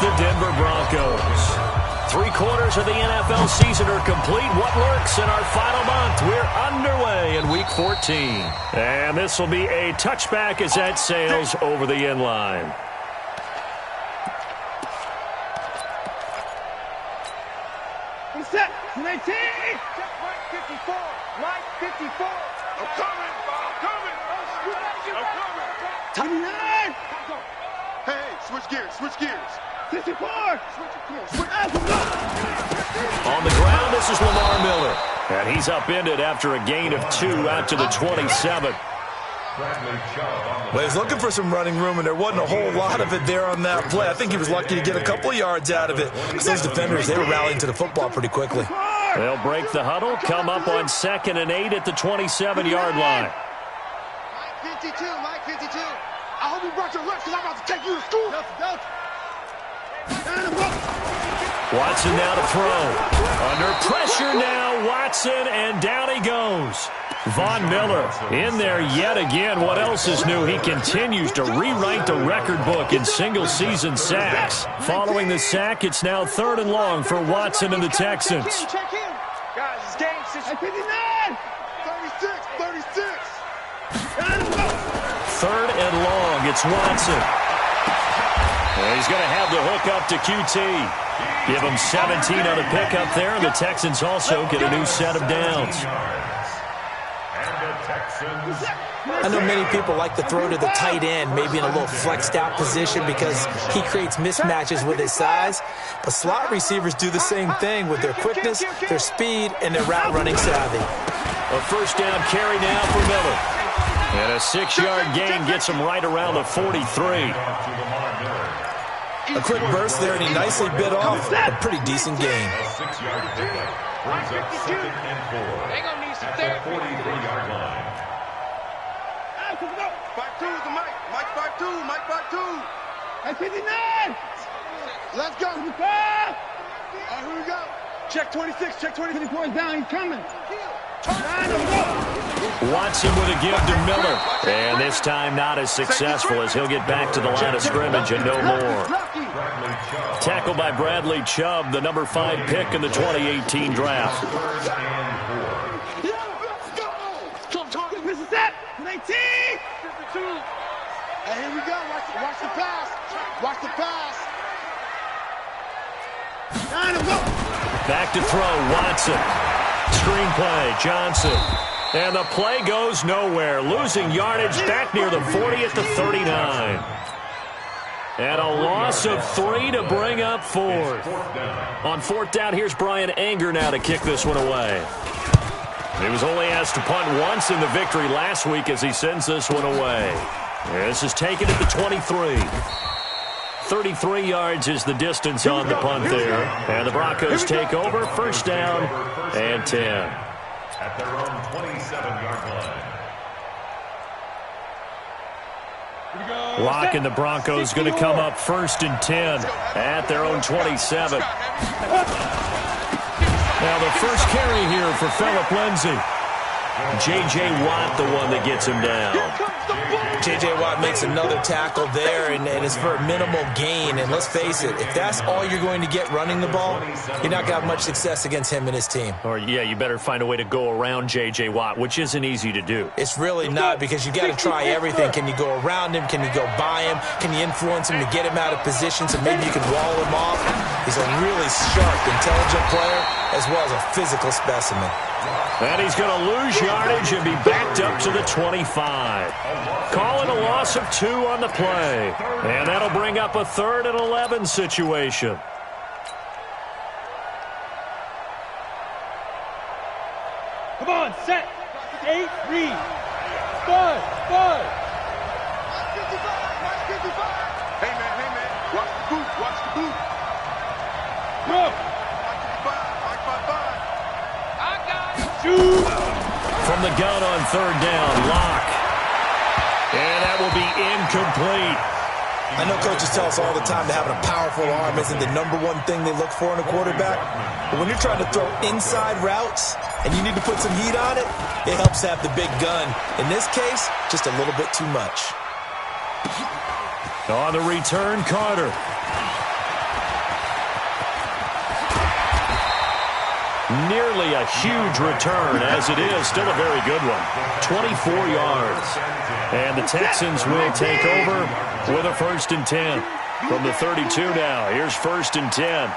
the Denver Broncos. 3/4 of the NFL season are complete. What lurks in our final month? We're underway in Week 14. And this will be a touchback as that sails over the end line. Set. 19. Mike 54. Mike 54. I'm coming. I'm coming. I'm coming. 29. Hey, switch gears. Switch gears. 64. On the ground, this is Lamar Miller. And he's upended after a gain of 2 out to the 27. Well, he's looking for some running room, and there wasn't a whole lot of it there on that play. I think he was lucky to get a couple of yards out of it because those defenders, they were rallying to the football pretty quickly. They'll break the huddle, come up on 2nd and 8 at the 27-yard line. Mike 52, Mike 52. I hope you brought your lunch because I'm about to take you to school. Watson now to throw. Under pressure now, Watson, and down he goes. Von Miller in there yet again. What else is new? He continues to rewrite the record book in single-season sacks. Following the sack, it's now 3rd and long for Watson and the Texans. Check in. Guys, it's game 59. 36. 3rd and long, it's Watson. And he's going to have the hook up to QT. Give him 17 on the pickup there, and the Texans also get a new set of downs. I know many people like to throw to the tight end, maybe in a little flexed out position because he creates mismatches with his size. But slot receivers do the same thing with their quickness, their speed, and their route running savvy. A 1st down carry now for Miller. And a 6-yard gain gets him right around the 43. A quick burst there, and he nicely bit off a pretty decent gain. They're going to need some therapy. 43-yard line. 5-2 is the Mike. Mike 5-2. Mike 5-2. Mike 59. Let's go. All right, here we go. Check 26. Check 24 is down. He's coming. Watson with a give to Miller. And this time not as successful as he'll get back to the line of scrimmage and no more. Tackled by Bradley Chubb, the number 5 pick in the 2018 draft. This is that. 19. And here we go. Watch the pass. Watch the pass. Back to throw, Watson. Screenplay, Johnson. And the play goes nowhere. Losing yardage back near the 40 at the 39. And a loss of 3 to bring up 4th. On 4th down, here's Brian Anger now to kick this one away. He was only asked to punt once in the victory last week as he sends this one away. This is taken at the 23. 33 yards is the distance on the punt there. And the Broncos take over, 1st down and 10. At their own 27-yard line. Lock and the Broncos going to come up 1st and 10 at their own 27. Now the first carry here for Phillip Lindsay. J.J. Watt the one that gets him down. J.J. Watt makes another tackle there, and it's for a minimal gain. And let's face it, if that's all you're going to get running the ball, you're not going to have much success against him and his team. Or, yeah, you better find a way to go around J.J. Watt, which isn't easy to do. It's really not, because you got to try everything. Can you go around him? Can you go by him? Can you influence him to get him out of position so maybe you can wall him off? He's a really sharp, intelligent player as well as a physical specimen. And he's going to lose yardage and be backed up to the 25. Calling a loss of 2 on the play. And that'll bring up a 3rd and 11 situation. Come on, set. 8, read. Spud. Hey, man. Watch the boot. Go. From the gun on 3rd down, Locke. And that will be incomplete. I know coaches tell us all the time that having a powerful arm isn't the #1 thing they look for in a quarterback. But when you're trying to throw inside routes and you need to put some heat on it, it helps to have the big gun. In this case, just a little bit too much. On the return, Carter. Nearly a huge return, as it is still a very good one. 24 yards. And the Texans will take over with a 1st and 10. From the 32 now, here's 1st and 10.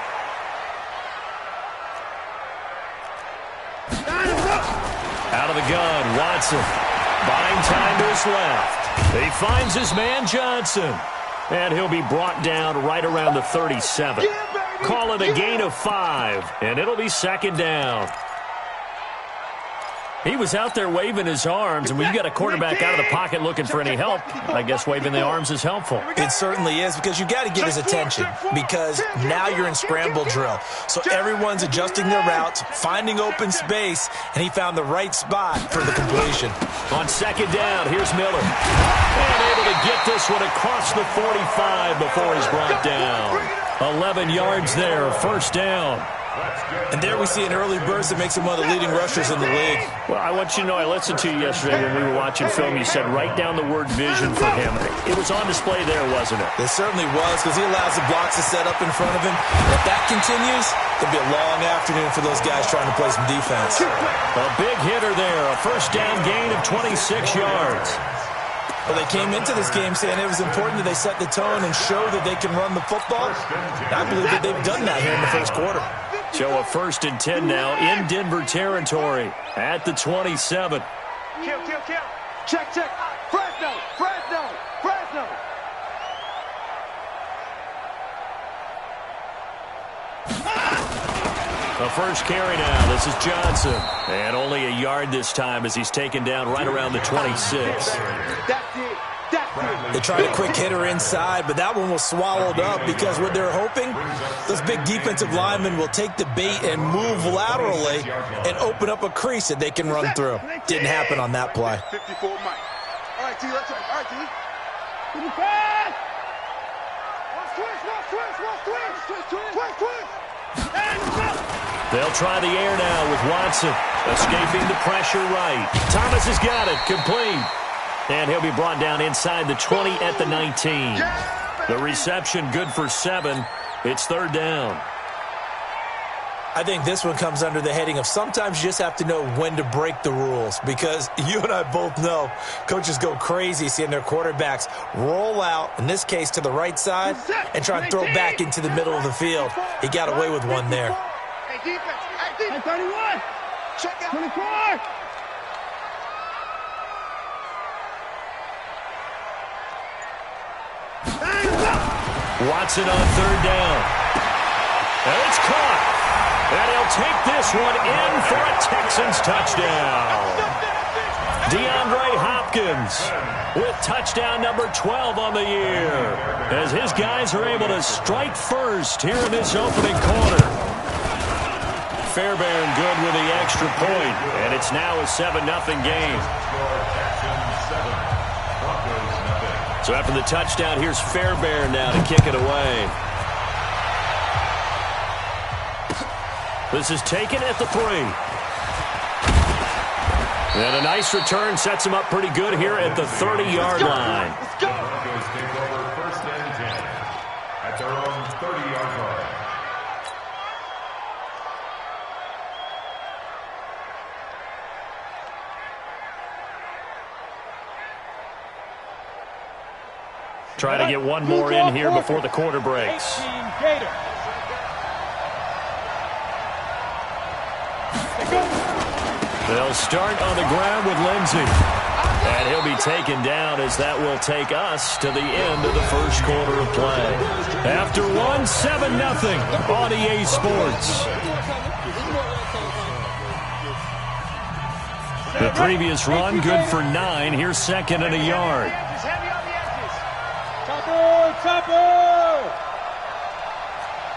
Out of the gun, Watson. Buying time to his left. He finds his man Johnson. And he'll be brought down right around the 37. Call it a gain of 5, and it'll be 2nd down. He was out there waving his arms, and when you got a quarterback out of the pocket looking for any help, I guess waving the arms is helpful. It certainly is, because you got to get his attention, because now you're in scramble drill. So everyone's adjusting their routes, finding open space, and he found the right spot for the completion. On 2nd down, here's Miller. And able to get this one across the 45 before he's brought down. 11 yards there, 1st down. And there we see an early burst that makes him one of the leading rushers in the league. Well, I want you to know, I listened to you yesterday when we were watching film. You said write down the word vision for him. It was on display there, wasn't it? It certainly was, because he allows the blocks to set up in front of him. And if that continues, it'll be a long afternoon for those guys trying to play some defense. A big hitter there, a 1st down gain of 26 yards. Well, they came into this game saying it was important that they set the tone and show that they can run the football. I believe that they've done that here in the 1st quarter. So a 1st and 10 now in Denver territory at the 27. Kill. Check. Fresno. The first carry now. This is Johnson. And only a yard this time as he's taken down right around the 26. That's it. They tried a quick hitter inside, but that one was swallowed up because what they're hoping, those big defensive linemen will take the bait and move laterally and open up a crease that they can run through. Didn't happen on that play. 54 Mike. All right, T. Let's go. All right, T. They'll try the air now with Watson. Escaping the pressure right. Thomas has got it. Complete. And he'll be brought down inside the 20 at the 19. The reception good for 7. It's 3rd down. I think this one comes under the heading of sometimes you just have to know when to break the rules, because you and I both know coaches go crazy seeing their quarterbacks roll out, in this case to the right side, and try and throw back into the middle of the field. He got away with one there. Hey, defense. Hey, 31. Check out. 24. Watson on 3rd down. And it's caught. And he'll take this one in for a Texans touchdown. DeAndre Hopkins with touchdown number 12 on the year, as his guys are able to strike first here in this opening quarter. Fairbairn good with the extra point, and it's now a 7-0 game. So after the touchdown, here's Fairbairn now to kick it away. This is taken at the 3. And a nice return sets him up pretty good here at the 30-yard line. Let's go. Broncos take over 1st and 10 at their own 30-yard line. Try to get one more in here before the quarter breaks. They'll start on the ground with Lindsey. And he'll be taken down as that will take us to the end of the 1st quarter of play. After 1, 7-0 on EA Sports. The previous run good for 9. Here's 2nd and a yard. Chopper!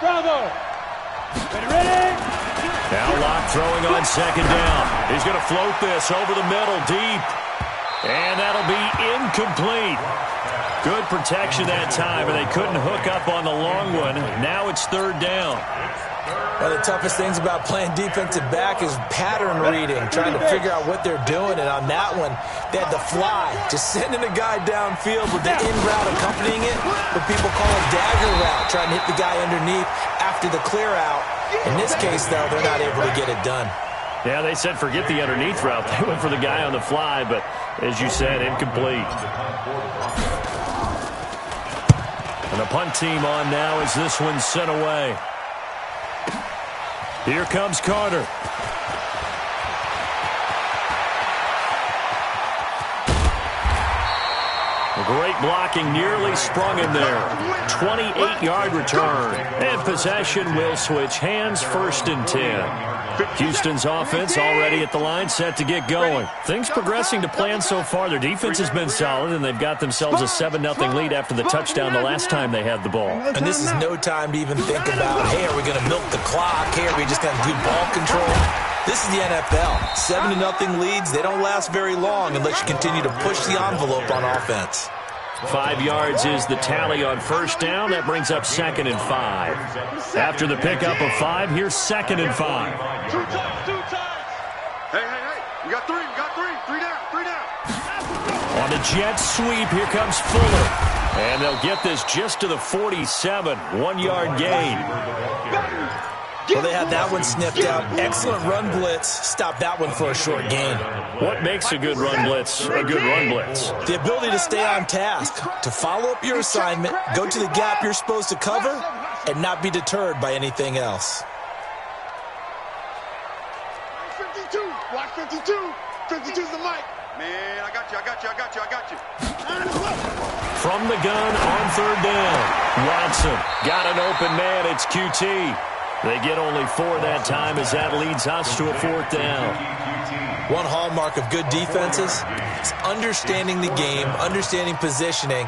Bravo! Ready? Now Locke throwing on 2nd down. He's going to float this over the middle deep. And that'll be incomplete. Good protection that time, and they couldn't hook up on the long one. Now it's 3rd down. One of the toughest things about playing defensive back is pattern reading, trying to figure out what they're doing. And on that one, they had to fly, just sending a guy downfield with the in route accompanying it, what people call a dagger route, trying to hit the guy underneath after the clear out. In this case, though, they're not able to get it done. Yeah, they said forget the underneath route. They went for the guy on the fly, but as you said, incomplete. And the punt team on now as this one's sent away. Here comes Carter. Great blocking, nearly sprung in there. 28-yard return. And possession will switch hands, 1st and 10. Houston's offense already at the line, set to get going. Things progressing to plan so far. Their defense has been solid, and they've got themselves a 7-0 lead after the touchdown the last time they had the ball. And this is no time to even think about, hey, are we going to milk the clock? Hey, are we just going to do ball control? This is the NFL. 7-0 leads, they don't last very long unless you continue to push the envelope on offense. 5 yards is the tally on 1st down. That brings up 2nd and 5. After the pickup of 5, here's 2nd and 5. 2 times. Hey. We got 3. Three down. On the jet sweep, here comes Fuller. And they'll get this just to the 47. 1-yard gain. Well, they had that one sniffed out. Excellent run blitz. Stop that one for a short gain. What makes a good run blitz a good run blitz? The ability to stay on task, to follow up your assignment, go to the gap you're supposed to cover, and not be deterred by anything else. 52. Watch 52. 52's the mic. Man, I got you. From the gun on 3rd down. Watson got an open man. It's QT. They get only 4 that time as that leads us to a 4th down. One hallmark of good defenses is understanding the game, understanding positioning,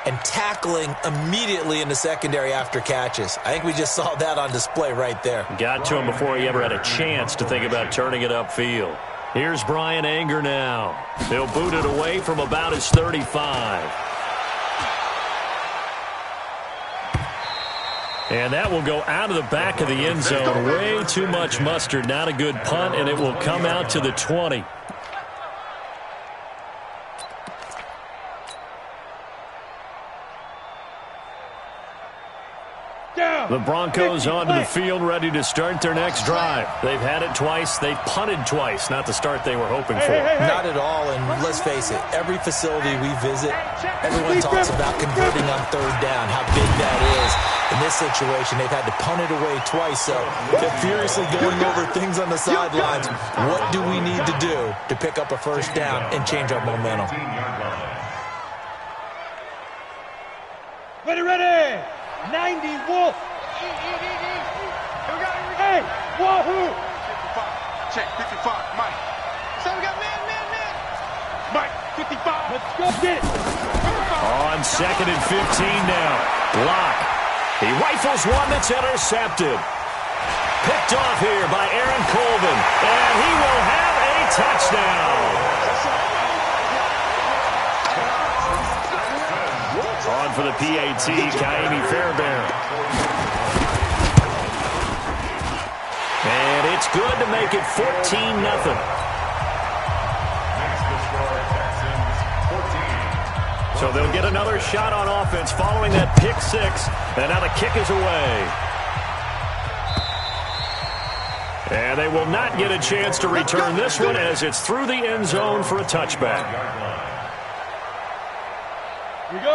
and tackling immediately in the secondary after catches. I think we just saw that on display right there. Got to him before he ever had a chance to think about turning it upfield. Here's Brian Anger now. He'll boot it away from about his 35. And that will go out of the back of the end zone. Way too much mustard. Not a good punt, and it will come out to the 20. The Broncos onto the field, ready to start their next drive. They've had it twice. They've punted twice. Not the start they were hoping for. Not at all, and let's face it, every facility we visit, everyone talks about converting on 3rd down, how big that is. In this situation, they've had to punt it away twice, so they're furiously going over things on the sidelines. What do we need to do to pick up a 1st down and change our momentum? Ready! 90 Wolf! Hey, wahoo! 55. Check, 55. Mike. So we got man. Mike, 55. Let's go get it. On 2nd and 15 now. Lock. He rifles one that's intercepted. Picked off here by Aaron Colvin. And he will have a touchdown. On for the PAT, Kaimi Fairbairn. And it's good to make it 14-0. So they'll get another shot on offense following that pick 6. And now the kick is away. And they will not get a chance to return this one as it's through the end zone for a touchback.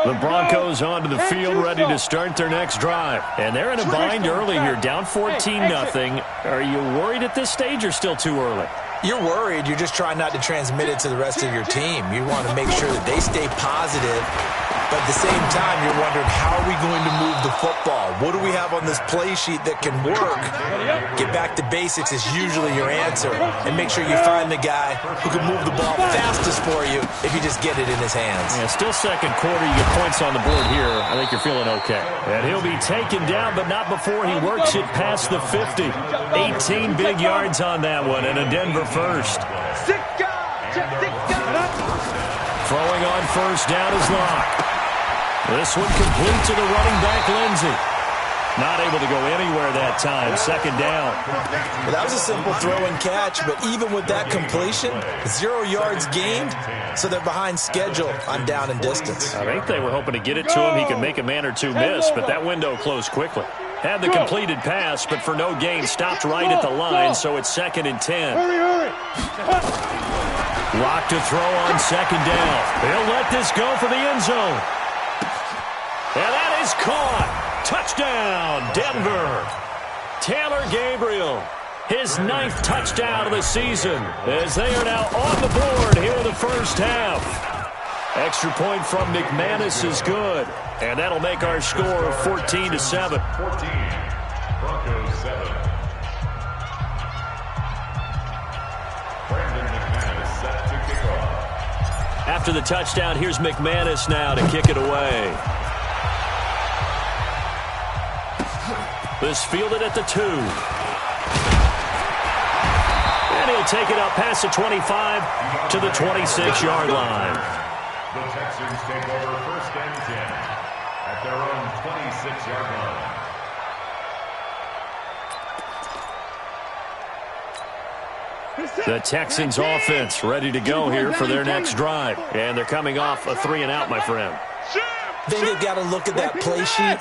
The Broncos onto the field, ready to start their next drive. And they're in a bind early here, down 14-0. Are you worried at this stage or still too early? You're worried. You're just trying not to transmit it to the rest of your team. You want to make sure that they stay positive. But at the same time, you're wondering, how are we going to move the football? What do we have on this play sheet that can work? Get back to basics is usually your answer. And make sure you find the guy who can move the ball fastest for you if you just get it in his hands. Yeah, still 2nd quarter. You get points on the board here. I think you're feeling okay. And he'll be taken down, but not before he works it past the 50. 18 big yards on that one, and a Denver first. Throwing on 1st down is Locke. This one complete to the running back, Lindsey. Not able to go anywhere that time. 2nd down. Well, that was a simple throw and catch, but even with that completion, 0 yards gained, so they're behind schedule on down and distance. I think they were hoping to get it to him. He could make a man or two miss, but that window closed quickly. Had the completed pass, but for no gain, stopped right at the line, so it's 2nd and 10. Hurry. Lock to throw on 2nd down. He'll let this go for the end zone. And that is caught. Touchdown, Denver. Taylor Gabriel, his 9th touchdown of the season, as they are now on the board here in the first half. Extra point from McManus is good, and that'll make our score 14-7. 14, Broncos 7. Brandon McManus set to kick off. After the touchdown, here's McManus now to kick it away. This fielded at the 2. And he'll take it up past the 25 to the 26-yard line. The Texans take over 1st and 10 at their own 26-yard line. The Texans offense ready to go here for their next drive. And they're coming off a 3-and-out, my friend. Then they've got to look at that play sheet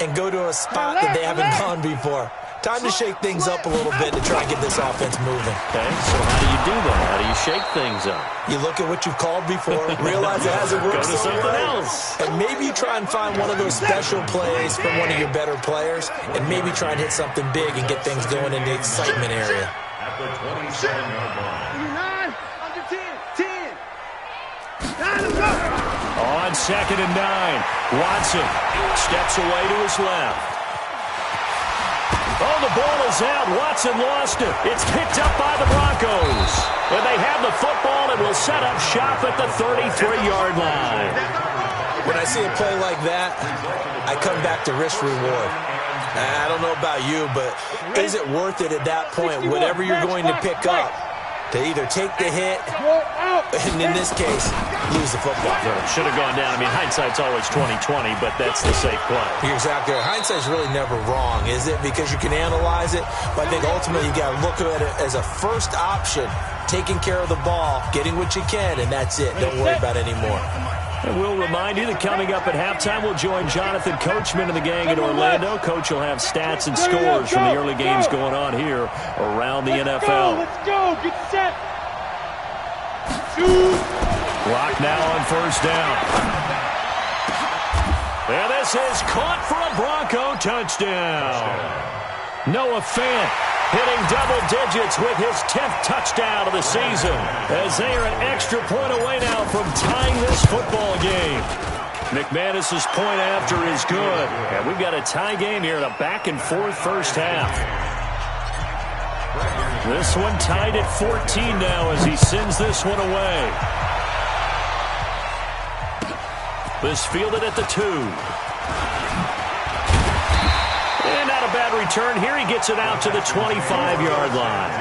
and go to a spot that they haven't gone before. Time to shake things up a little bit to try and get this offense moving. Okay, so how do you do that? How do you shake things up? You look at what you've called before, realize it hasn't worked Go to so something well, else. and maybe you try and find one of those special plays from one of your better players, and maybe try and hit something big and get things going in the excitement area. At the 27-yard line. 10. 9, let's go. On 2nd and 9, Watson steps away to his left. Oh, the ball is out. Watson lost it. It's picked up by the Broncos. And they have the football and will set up shop at the 33-yard line. When I see a play like that, I come back to risk reward. I don't know about you, but is it worth it at that point, whatever you're going to pick up, to either take the hit, and in this case, lose the football? Should have gone down. I mean, hindsight's always 20/20, but that's the safe play. You're exactly right. Hindsight's really never wrong, is it? Because you can analyze it, but I think ultimately you got to look at it as a first option, taking care of the ball, getting what you can, and that's it. Don't worry about it anymore. And we'll remind you that coming up at halftime, we'll join Jonathan Coachman and the gang in Orlando. Coach will have stats and scores from the early games going on here around the NFL. Let's go. Get set. Clock now on 1st down. And this is caught for a Bronco touchdown. Noah Fant hitting double digits with his 10th touchdown of the season, as they are an extra point away now from tying this football game. McManus's point after is good. And we've got a tie game here in a back-and-forth first half. This one tied at 14 now as he sends this one away. This fielded at the 2. And not a bad return here. He gets it out to the 25-yard line.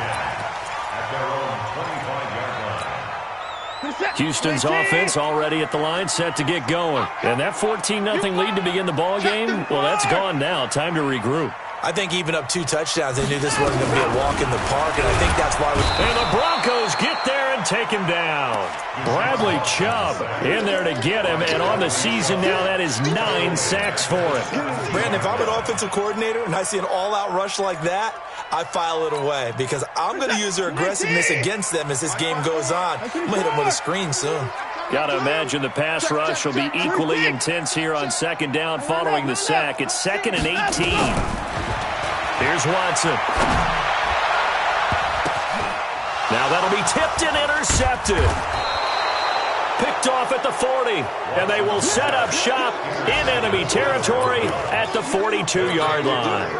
Houston's offense already at the line, set to get going. And that 14-0 lead to begin the ball game, well, that's gone now. Time to regroup. I think even up 2 touchdowns, they knew this wasn't going to be a walk in the park, and I think that's why. And the Broncos get there and take him down. Bradley Chubb in there to get him, and on the season now, that is 9 sacks for him. Brandon, if I'm an offensive coordinator and I see an all-out rush like that, I file it away because I'm going to use their aggressiveness against them as this game goes on. I'm going to hit them with a screen soon. Got to imagine the pass rush will be equally intense here on 2nd down following the sack. It's 2nd and 18. Here's Watson. Now that'll be tipped and intercepted. Picked off at the 40, and they will set up shop in enemy territory at the 42-yard line.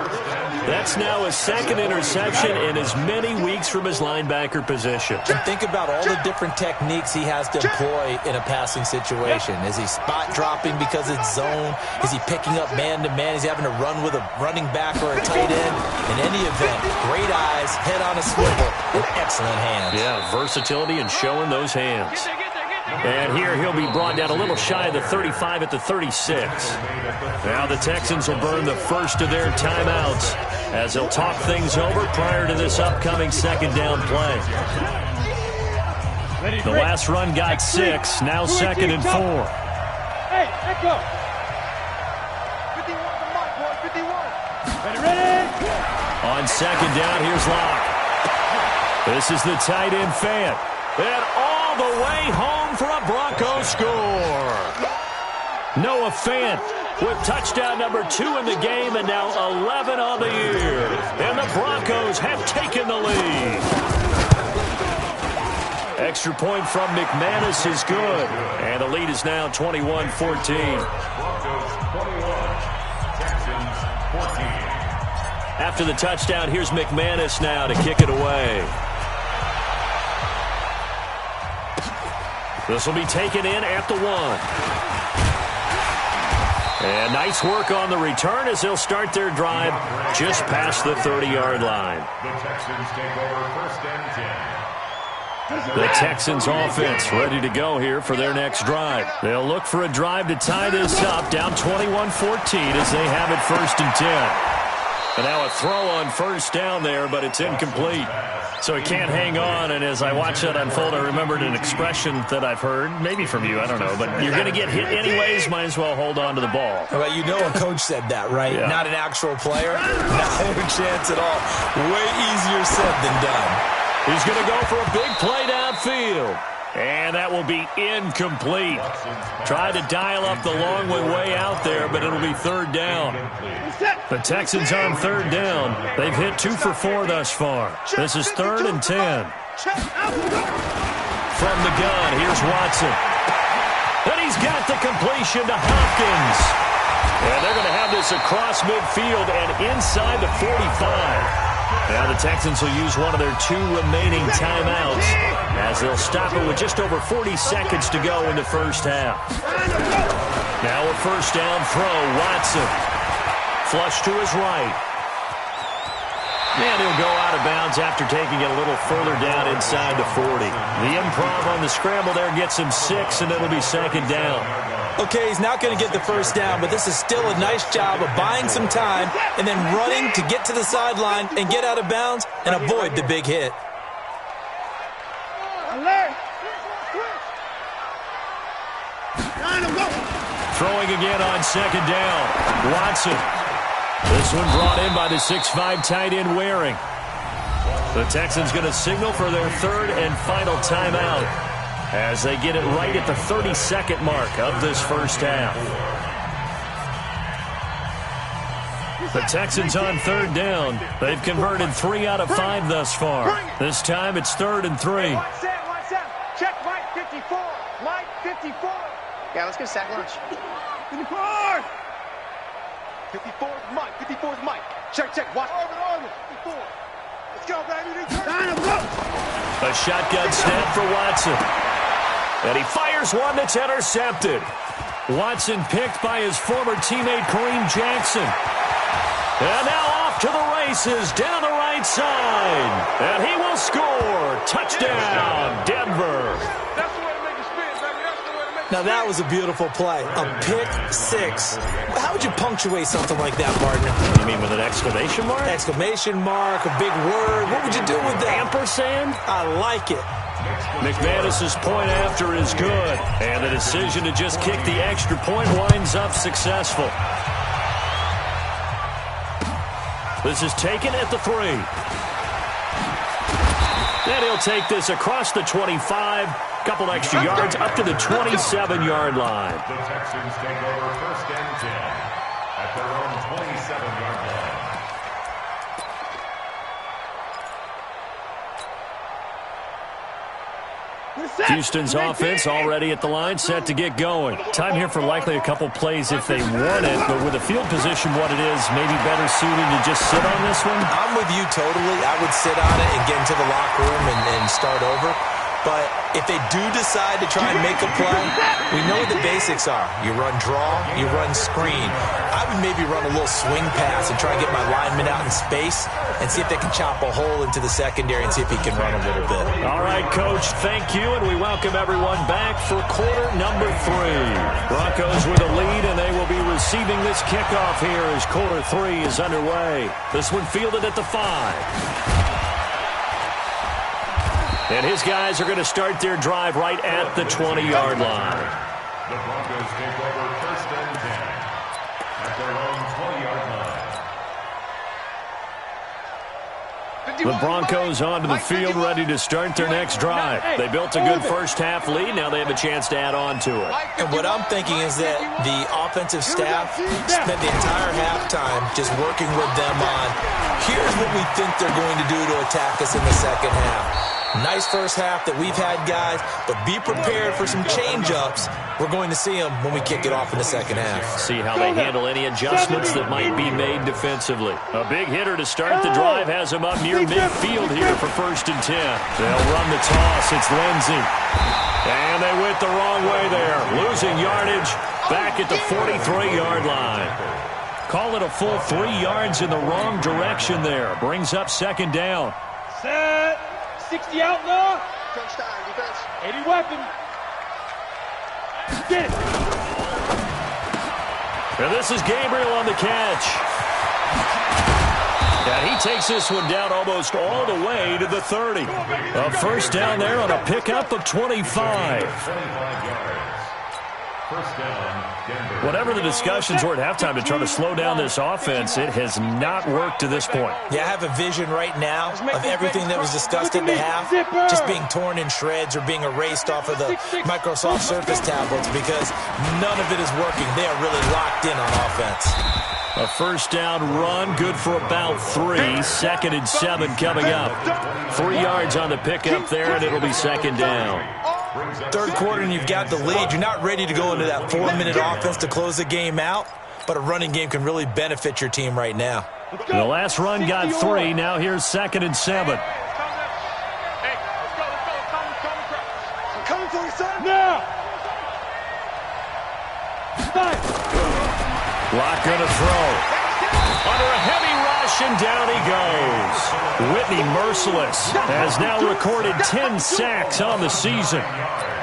That's now his 2nd interception in as many weeks from his linebacker position. And think about all the different techniques he has to employ in a passing situation. Is he spot dropping because it's zone? Is he picking up man-to-man? Is he having to run with a running back or a tight end? In any event, great eyes, head on a swivel, and excellent hands. Yeah, versatility and showing those hands. And here he'll be brought down a little shy of the 35 at the 36. Now the Texans will burn the first of their timeouts as they'll talk things over prior to this upcoming 2nd down play. The last run got 6, now 2nd and 4. Hey, let go. 51 on the mark, boy, 51. On second down, here's Locke. This is the tight end Fant. And all the way home for a Broncos score. Noah Fant with touchdown number 2 in the game and now 11 on the year. And the Broncos have taken the lead. Extra point from McManus is good. And the lead is now 21-14. Broncos 21, Texans 14. After the touchdown, here's McManus now to kick it away. This will be taken in at the 1. And nice work on the return as they'll start their drive just past the 30-yard line. The Texans take over first and 10. The Texans offense ready to go here for their next drive. They'll look for a drive to tie this up, down 21-14 as they have it first and 10. And now a throw on first down there, but it's incomplete. So he can't hang on, and as I watch that unfold, I remembered an expression that I've heard, maybe from you, I don't know, but you're going to get hit anyways, might as well hold on to the ball. Well, you know a coach said that, right? Yeah. Not an actual player. No chance at all. Way easier said than done. He's going to go for a big play downfield. And that will be incomplete. Tried to dial up the long one way out there, but it'll be third down. The Texans on third down. They've hit 2 for 4 thus far. This is 3rd and 10. From the gun, here's Watson. And he's got the completion to Hopkins. And they're going to have this across midfield and inside the 45. Now the Texans will use one of their 2 remaining timeouts as they'll stop it with just over 40 seconds to go in the first half. Now a first down throw, Watson. Flush to his right. And he'll go out of bounds after taking it a little further down inside the 40. The improv on the scramble there gets him 6, and it'll be second down. Okay, he's not going to get the first down, but this is still a nice job of buying some time and then running to get to the sideline and get out of bounds and avoid the big hit. Throwing again on second down. Watson. This one brought in by the 6'5" tight end Waring. The Texans going to signal for their 3rd and final timeout as they get it right at the 32nd mark of this first half. The Texans on third down. They've converted 3 out of 5 thus far. This time it's 3rd and 3. Check Mike 54. Mike 54. Yeah, let's go sack lunch. 54. 54 is Mike. 54 is Mike. Check. Watch. Arvin. 54. Let's go, baby. A shotgun snap for Watson. And he fires one that's intercepted. Watson picked by his former teammate Kareem Jackson. And now off to the races down the right side. And he will score. Touchdown, Denver. That's the way to make it spin, baby. That's the way to make it Now that was a beautiful play. A pick 6. How would you punctuate something like that, partner? You mean with an exclamation mark? Exclamation mark, a big word. What would you do with that? Ampersand? I like it. McManus's point after is good. And the decision to just kick the extra point winds up successful. This is taken at the 3. And he'll take this across the 25. Couple extra yards up to the 27-yard line. The Texans take over first and 10 at their own 27-yard line. Houston's offense already at the line, set to get going. Time here for likely a couple plays if they want it, but with the field position what it is, maybe better suited to just sit on this one? I'm with you totally. I would sit on it and get into the locker room and start over. But if they do decide to try and make a play, we know what the basics are. You run draw, you run screen. I would maybe run a little swing pass and try and get my lineman out in space and see if they can chop a hole into the secondary and see if he can run a little bit. All right, Coach, thank you, and we welcome everyone back for quarter number 3. Broncos with a lead, and they will be receiving this kickoff here as quarter 3 is underway. This one fielded at the 5. And his guys are going to start their drive right at the 20-yard line. The Broncos take over first and 10 at their own 20-yard line. The Broncos onto the field, ready to start their next drive. They built a good first-half lead. Now they have a chance to add on to it. And what I'm thinking is that the offensive staff spent the entire halftime just working with them on, here's what we think they're going to do to attack us in the second half. Nice first half that we've had, guys, but be prepared for some change-ups. We're going to see them when we kick it off in the second half. See how they handle any adjustments that might be made defensively. A big hitter to start the drive has him up near midfield here for 1st and 10. They'll run the toss. It's Lindsey. And they went the wrong way there. Losing yardage back at the 43-yard line. Call it a full 3 yards in the wrong direction there. Brings up 2nd down. Set. 60 out now. Touchdown, defense. 80 weapon. Get it. And this is Gabriel on the catch. And he takes this one down almost all the way to the 30. A 1st down there on a pickup of 25. Whatever the discussions were at halftime to try to slow down this offense, it has not worked to this point. Yeah, I have a vision right now of everything that was discussed in the half just being torn in shreds or being erased off of the Microsoft Surface tablets because none of it is working. They are really locked in on offense. A 1st down run, good for about 3. 2nd and 7 coming up. 3 yards on the pickup there, and it'll be 2nd down. 3rd quarter and you've got the lead. You're not ready to go into that 4-minute offense to close the game out, but a running game can really benefit your team right now. The last run got 3. Now here's 2nd and 7. Hey, let's go. I'm coming for you, son. Now. Lock going to throw. Under a heavy rush, and down he goes. Whitney Merciless has now recorded 10 sacks on the season.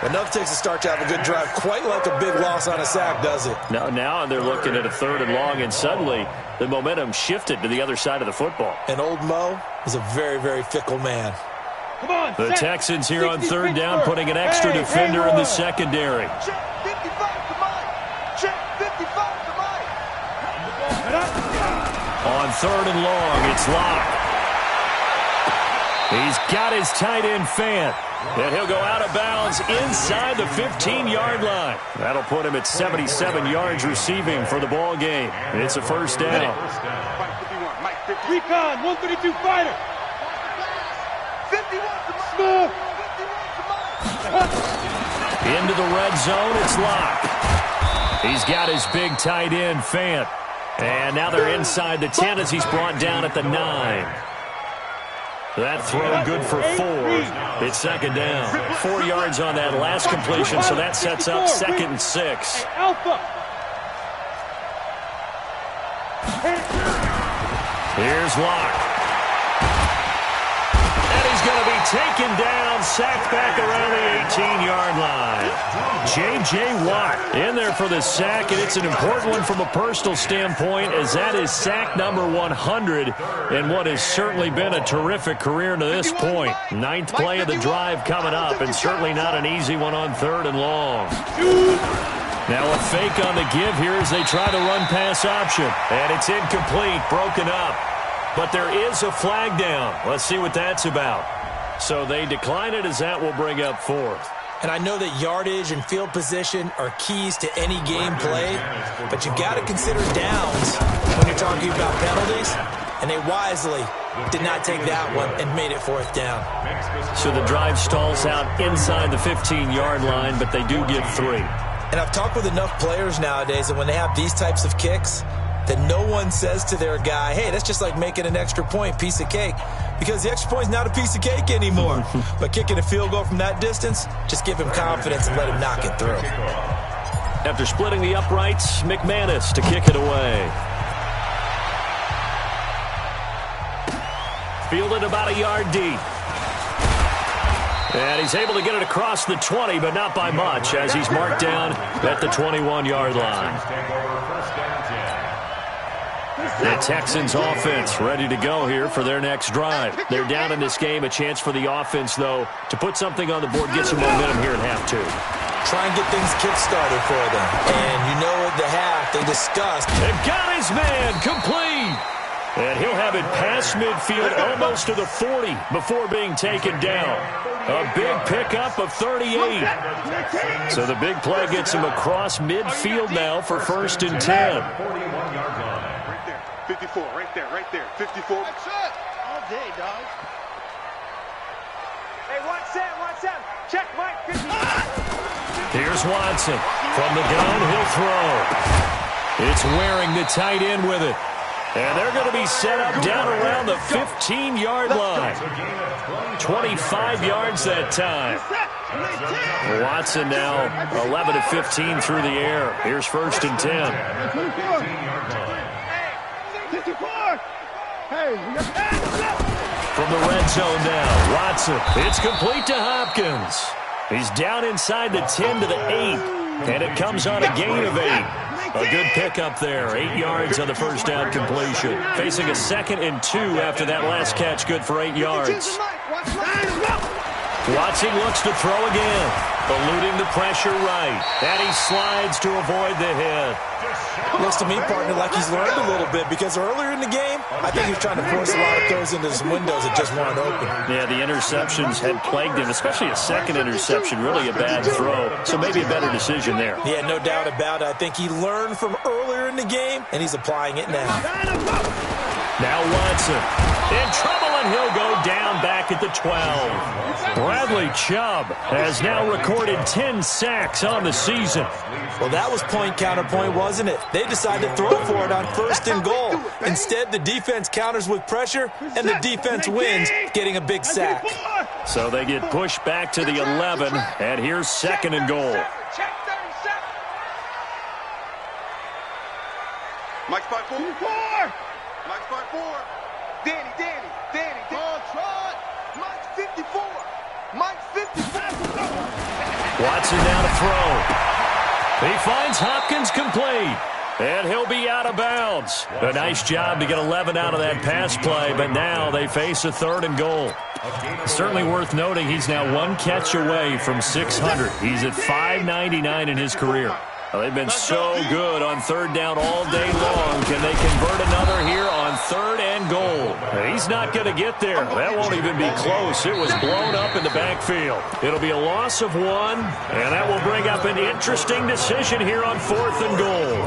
Enough takes a start to have a good drive. Quite like a big loss on a sack, does it? Now they're looking at a 3rd and long, and suddenly the momentum shifted to the other side of the football. And old Mo is a very, very fickle man. Come on. The Texans here on 3rd down, putting an extra defender in the secondary. Check 55 to Mike. Check 55 to Mike. On 3rd and long, it's Locke. He's got his tight end Fant. And he'll go out of bounds inside the 15-yard line. That'll put him at 77 yards receiving for the ball game. It's a 1st down. Mike 51. Mike 50. Recon, 132 fighter. 51 to Mike. Smooth. 51 to Mike. Into the red zone, it's Locke. He's got his big tight end Fant. And now they're inside the 10 as he's brought down at the 9. That throw good for 4. It's 2nd down. 4 yards on that last completion, so that sets up 2nd and 6. Alpha. Here's Locke. And he's going to be taken down, sacked back around the 18-yard line. J.J. Watt in there for the sack, and it's an important one from a personal standpoint, as that is sack number 100 in what has certainly been a terrific career to this point. 9th play of the drive coming up, and certainly not an easy one on 3rd and long. Now a fake on the give here as they try to run pass option. And it's incomplete, broken up. But there is a flag down. Let's see what that's about. So they decline it as that will bring up 4th. And I know that yardage and field position are keys to any game play, but you've got to consider downs when you're talking about penalties, and they wisely did not take that one and made it 4th down. So the drive stalls out inside the 15-yard line, but they do get 3. And I've talked with enough players nowadays that when they have these types of kicks, that no one says to their guy, hey, that's just like making an extra point, piece of cake. Because the extra point is not a piece of cake anymore. But kicking a field goal from that distance, just give him confidence and let him knock it through. After splitting the uprights, McManus to kick it away. Fielded about a yard deep. And he's able to get it across the 20, but not by much, as he's marked down at the 21-yard line. The Texans offense ready to go here for their next drive. They're down in this game. A chance for the offense, though, to put something on the board, get some momentum here in half 2. Try and get things kick-started for them. And you know at the half, they discussed. They've got his man complete. And he'll have it past midfield, almost to the 40 before being taken down. A big pickup of 38. So the big play gets him across midfield now for 1st and 10. 41-yard line. Right there. 54, right there, right there. 54. That's it. All day, dog. Hey, watch that. Check, Mike. 50. Here's Watson. From the gun, he'll throw. It's Waring, the tight end, with it. And they're going to be set up down around the 15-yard line. 25 yards that time. Watson now 11 of 15 through the air. Here's 1st and 10. 54. Hey, From the red zone now, Watson. It's complete to Hopkins. He's down inside the 10 to the 8. And it comes on a gain of 8. A good pickup there. 8 yards on the first down completion. Facing a 2nd and 2 after that last catch. Good for 8 yards. Watson looks to throw again. Eluding the pressure right. And he slides to avoid the hit. Looks to me, partner, like he's learned a little bit, because earlier in the game, I think he was trying to force a lot of throws into some windows that just weren't open. Yeah, the interceptions had plagued him, especially a 2nd interception, really a bad throw. So maybe a better decision there. Yeah, no doubt about it. I think he learned from earlier in the game, and he's applying it now. Now Watson in trouble, and he'll go down back at the 12. Bradley Chubb has now recorded 10 sacks on the season. Well, that was point counterpoint, wasn't it? They decided to throw for it on 1st and goal. Instead, the defense counters with pressure, and the defense wins, getting a big sack. So they get pushed back to the 11, and here's 2nd and goal. Check 37. Mike's by 4. Mike's by 4. Danny. Ball trot. Mike's 54. Mike's 54. Watson now to throw. He finds Hopkins complete. And he'll be out of bounds. A nice job to get 11 out of that pass play, but now they face a 3rd and goal. Certainly worth noting he's now 1 catch away from 600. He's at 599 in his career. Well, they've been so good on 3rd down all day long. Can they convert another here on 3rd and goal? He's not going to get there. That won't even be close. It was blown up in the backfield. It'll be a loss of 1, and that will bring up an interesting decision here on 4th and goal.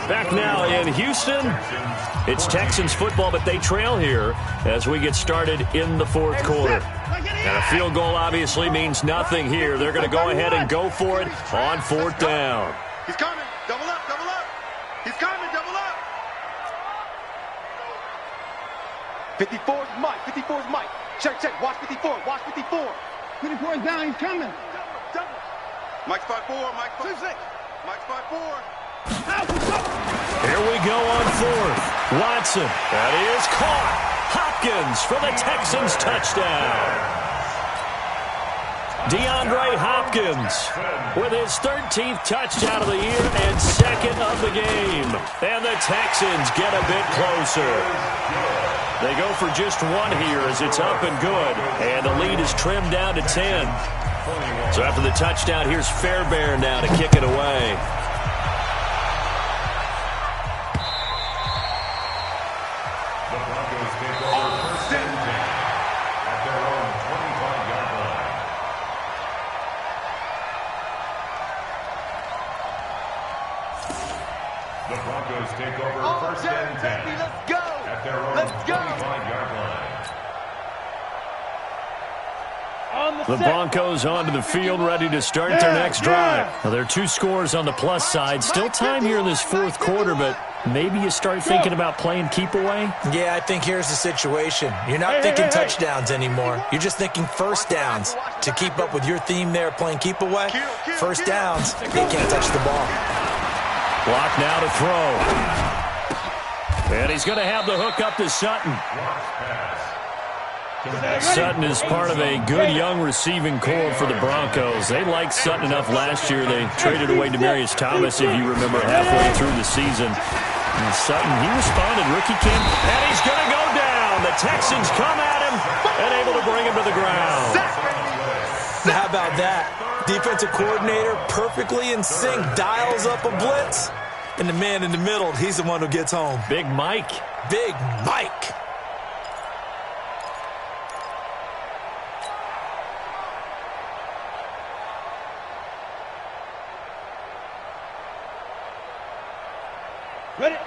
Back now in Houston, it's Texans football, but they trail here as we get started in the 4th quarter. And a field goal obviously means nothing here. They're going to go ahead and go for it on 4th down. He's coming. Double up. He's coming. Double up. 54's Mike. Check. Watch 54. 54 is down. He's coming. Double. Mike's by 4. Mike's by 4. Here we go on 4th. Watson. That is caught. Hopkins for the Texans touchdown. DeAndre Hopkins with his 13th touchdown of the year and 2nd of the game. And the Texans get a bit closer. They go for just 1 here as it's up and good. And the lead is trimmed down to 10. So after the touchdown, here's Fairbairn now to kick it away. The Broncos take over 1st and 10 at their own 25-yard line. The Broncos take over 1st and 10 Let's go. at their own 25-yard line. The Broncos onto the field, ready to start their next drive. Now, there are 2 scores on the plus side. Still time here in this 4th quarter, but maybe you start thinking about playing keep away? Yeah, I think here's the situation. You're not thinking touchdowns anymore. You're just thinking 1st downs. To keep up with your theme there, playing keep away, 1st downs, they can't touch the ball. Block now to throw. And he's going to have the hook up to Sutton. Sutton is part of a good young receiving core for the Broncos. They liked Sutton enough last year. They traded away Demaryius Thomas, if you remember, halfway through the season. And Sutton, he responded, rookie camp, and he's going to go down. The Texans come at him and able to bring him to the ground. Now, how about that? Defensive coordinator perfectly in sync, dials up a blitz, and the man in the middle, he's the one who gets home. Big Mike Big Mike.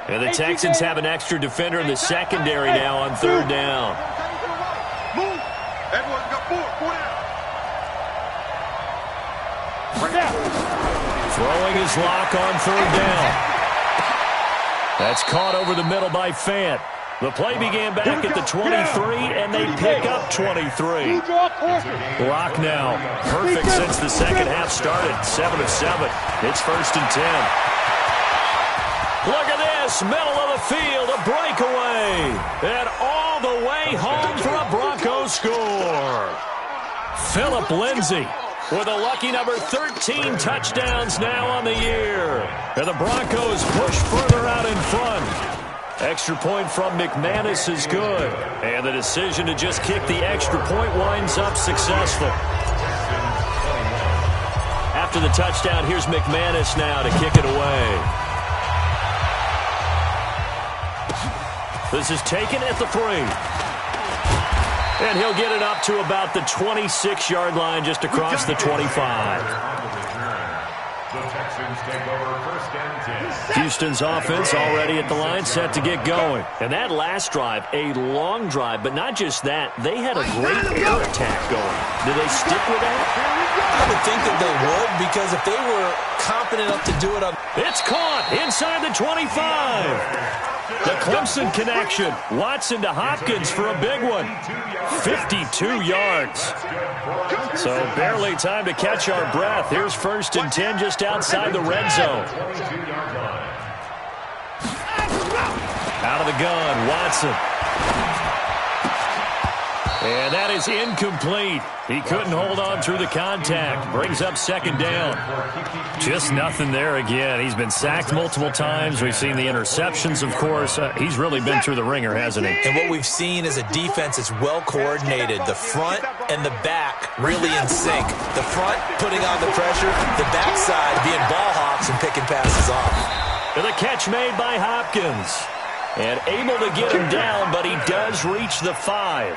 And the Texans have an extra defender in the secondary now on third down. Move. Everyone's got four down. Throwing his lock on third down. That's caught over the middle by Fant. The play began back at the 23, and they pick up 23. Lock now. Perfect since the second half started. 7 of 7. It's 1st and 10. Look at this, middle of the field, a breakaway, and all the way home for a Broncos score. Phillip Lindsay with a lucky number 13 touchdowns now on the year. And the Broncos push further out in front. Extra point from McManus is good. And the decision to just kick the extra point winds up successful. After the touchdown, here's McManus now to kick it away. This is taken at the 3. And he'll get it up to about the 26-yard line just across the 25. The Texans take over 1st and 10. Houston's offense already at the line, set to get going. And that last drive, a long drive, but not just that. They had a great air attack going. Do they stick with that? I would think that they would, because if they were confident enough to do it on... It's caught inside the 25. The Clemson connection. Watson to Hopkins for a big one. 52 yards. So barely time to catch our breath. Here's 1st and 10 just outside the red zone. Out of the gun, Watson. And that is incomplete. He couldn't hold on through the contact. Brings up 2nd down. Just nothing there again. He's been sacked multiple times. We've seen the interceptions, of course. He's really been through the ringer, hasn't he? And what we've seen is a defense that's well coordinated. The front and the back really in sync. The front putting on the pressure. The backside being ball hawks and picking passes off. And the catch made by Hopkins. And able to get him down, but he does reach the 5.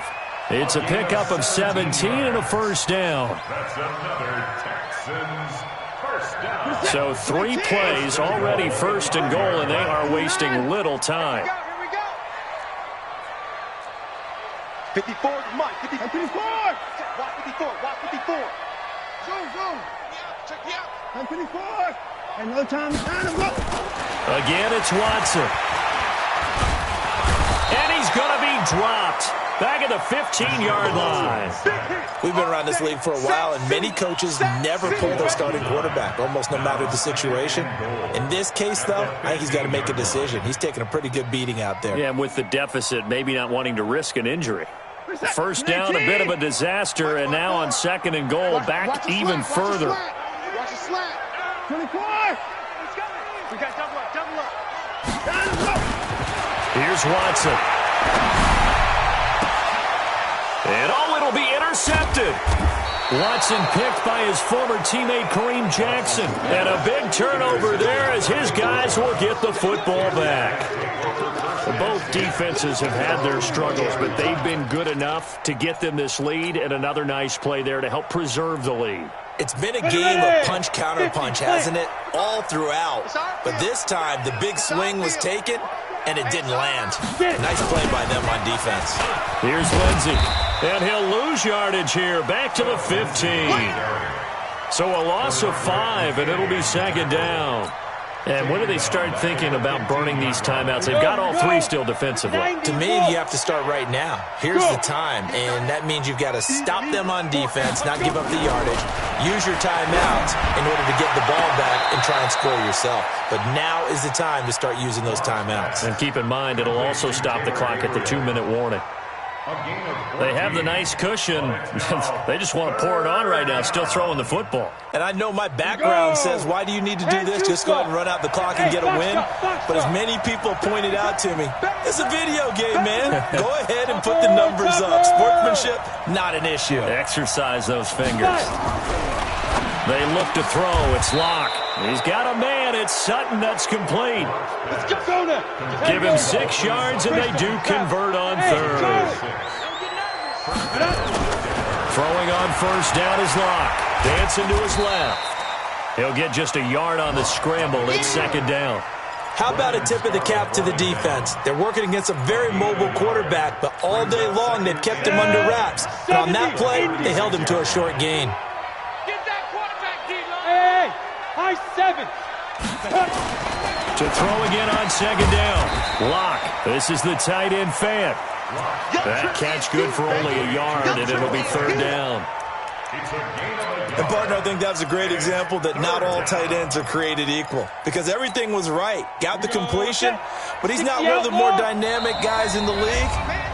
It's a pickup of 17 and a 1st down. That's another Texans 1st down. So 3 plays already 1st and goal, and they are wasting little time. Here we go. 54 is Mike. 54. Watch 54. Watch 54. Zoom. Check me out. 54. And no time to go. Again, it's Watson. And he's going to be dropped. Back at the 15-yard line. We've been around this league for a while, and many coaches never pull their starting quarterback, almost no matter the situation. In this case, though, I think he's got to make a decision. He's taking a pretty good beating out there. Yeah, and with the deficit, maybe not wanting to risk an injury. 1st down, a bit of a disaster, and now on 2nd and goal, back even further. Watch the slant. 24. We got double up. Here's Watson. And it'll be intercepted. Watson picked by his former teammate Kareem Jackson. And a big turnover there as his guys will get the football back. Both defenses have had their struggles, but they've been good enough to get them this lead, and another nice play there to help preserve the lead. It's been a game of punch-counter-punch, hasn't it? All throughout. But this time, the big swing was taken, and it didn't land. Nice play by them on defense. Here's Lindsay. And he'll lose yardage here. Back to the 15. So a loss of 5, and it'll be 2nd down. And when do they start thinking about burning these timeouts? They've got all 3 still defensively. To me, you have to start right now. Here's the time, and that means you've got to stop them on defense, not give up the yardage, use your timeout in order to get the ball back and try and score yourself. But now is the time to start using those timeouts. And keep in mind, it'll also stop the clock at the 2-minute warning. They have the nice cushion. They just want to pour it on right now, still throwing the football. And I know my background says, why do you need to do this? Just go ahead and run out the clock and get a win. But as many people pointed out to me, it's a video game, man. Go ahead and put the numbers up. Sportsmanship, not an issue. Exercise those fingers. They look to throw. It's Locke. He's got a man. It's Sutton. That's complete. Let's go there. Give him 6 yards, and they do convert on third. Throwing on first down is Locke. Dancing to his left. He'll get just a yard on the scramble. It's second down. How about a tip of the cap to the defense? They're working against a very mobile quarterback, but all day long they've kept him under wraps. And on that play, they held him to a short gain. High 7. To throw again on second down. Locke. This is the tight end fan. That catch good for only a yard, and it'll be third down. And, partner, I think that's a great example that not all tight ends are created equal. Because everything was right. Got the completion, but he's not one of the more dynamic guys in the league.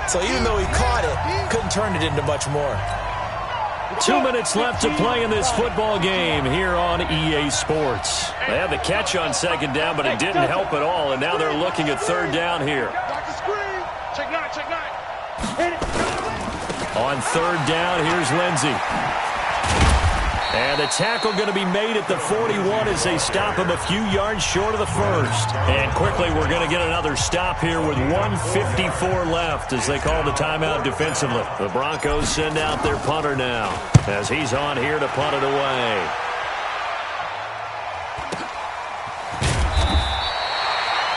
So even though he caught it, couldn't turn it into much more. 2 minutes left to play in this football game here on EA Sports. They had the catch on second down, but it didn't help at all, and now they're looking at third down here. Check nine. On third down, here's Lindsey. And the tackle going to be made at the 41 as they stop him a few yards short of the first. And quickly, we're going to get another stop here with 1:54 left as they call the timeout defensively. The Broncos send out their punter now as he's on here to punt it away.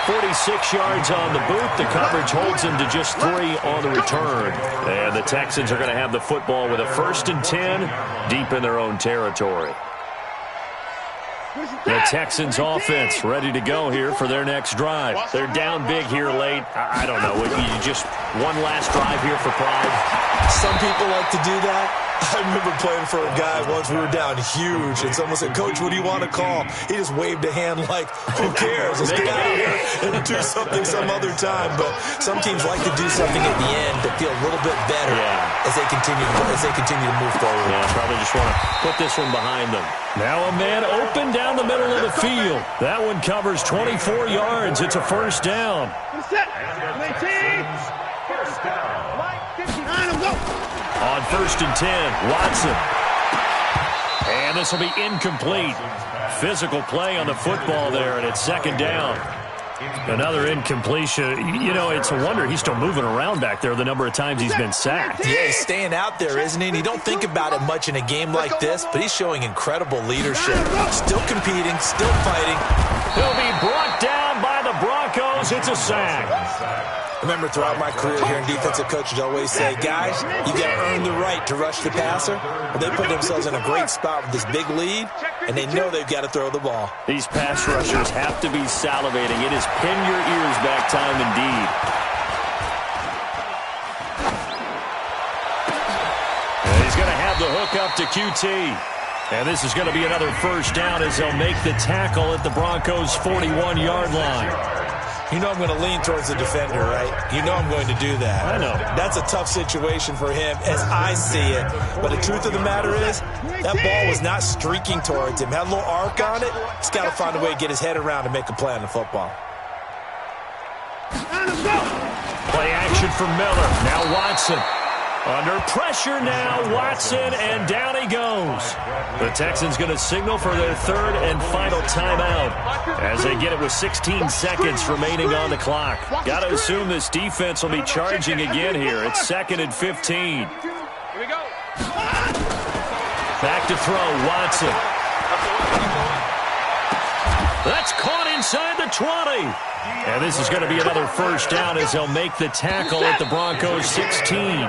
.46 yards on the boot. The coverage holds him to just 3 on the return. And the Texans are going to have the football with a 1st and 10 deep in their own territory. The Texans offense ready to go here for their next drive. They're down big here late. I don't know. You just one last drive here for pride. Some people like to do that. I remember playing for a guy once. We were down huge, and someone said, "Coach, what do you want to call?" He just waved a hand like, "Who cares? Let's get out of here and do something some other time." But some teams like to do something at the end that feel a little bit better as they continue to move forward. Yeah, probably just want to put this one behind them. Now a man open down the middle of the field. That one covers 24 yards. It's a first down. First down. On 1st and 10, Watson. And this will be incomplete. Physical play on the football there, and it's second down. Another incompletion. You know, it's a wonder he's still moving around back there the number of times he's been sacked. Yeah, he's staying out there, isn't he? And you don't think about it much in a game like this, but he's showing incredible leadership. Still competing, still fighting. He'll be brought down by the Broncos. It's a sack. I remember throughout my career hearing defensive coaches always say, guys, you got to earn the right to rush the passer. Well, they put themselves in a great spot with this big lead, and they know they've got to throw the ball. These pass rushers have to be salivating. It is pin your ears back time indeed. And he's going to have the hook up to QT. And this is going to be another first down as they'll make the tackle at the Broncos' 41-yard line. You know I'm going to lean towards the defender, right? You know I'm going to do that. I know. That's a tough situation for him as I see it. But the truth of the matter is, that ball was not streaking towards him. Had a little arc on it. He's got to find a way to get his head around and make a play on the football. Play action for Miller. Now Watson. Under pressure now, Watson, and down he goes. The Texans going to signal for their third and final timeout as they get it with 16 seconds remaining on the clock. Got to assume this defense will be charging again here. It's 2nd and 15. Here we go. Back to throw, Watson. That's caught inside the 20. And this is going to be another first down as they'll make the tackle at the Broncos' 16.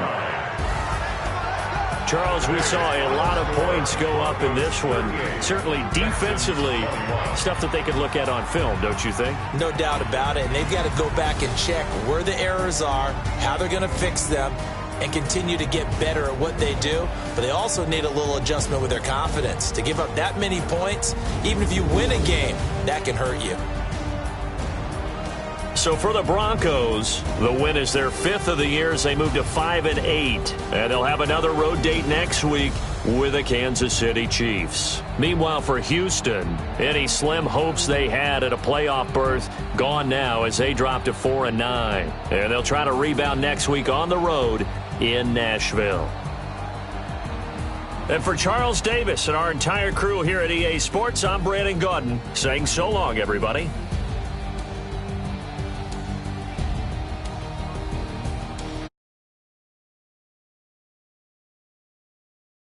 Charles, we saw a lot of points go up in this one. Certainly defensively, stuff that they could look at on film, don't you think? No doubt about it. And they've got to go back and check where the errors are, how they're going to fix them, and continue to get better at what they do. But they also need a little adjustment with their confidence. To give up that many points, even if you win a game, that can hurt you. So for the Broncos, the win is their 5th of the year as they move to 5-8. And they'll have another road date next week with the Kansas City Chiefs. Meanwhile, for Houston, any slim hopes they had at a playoff berth gone now as they drop to 4-9. And they'll try to rebound next week on the road in Nashville. And for Charles Davis and our entire crew here at EA Sports, I'm Brandon Gaudin saying so long, everybody.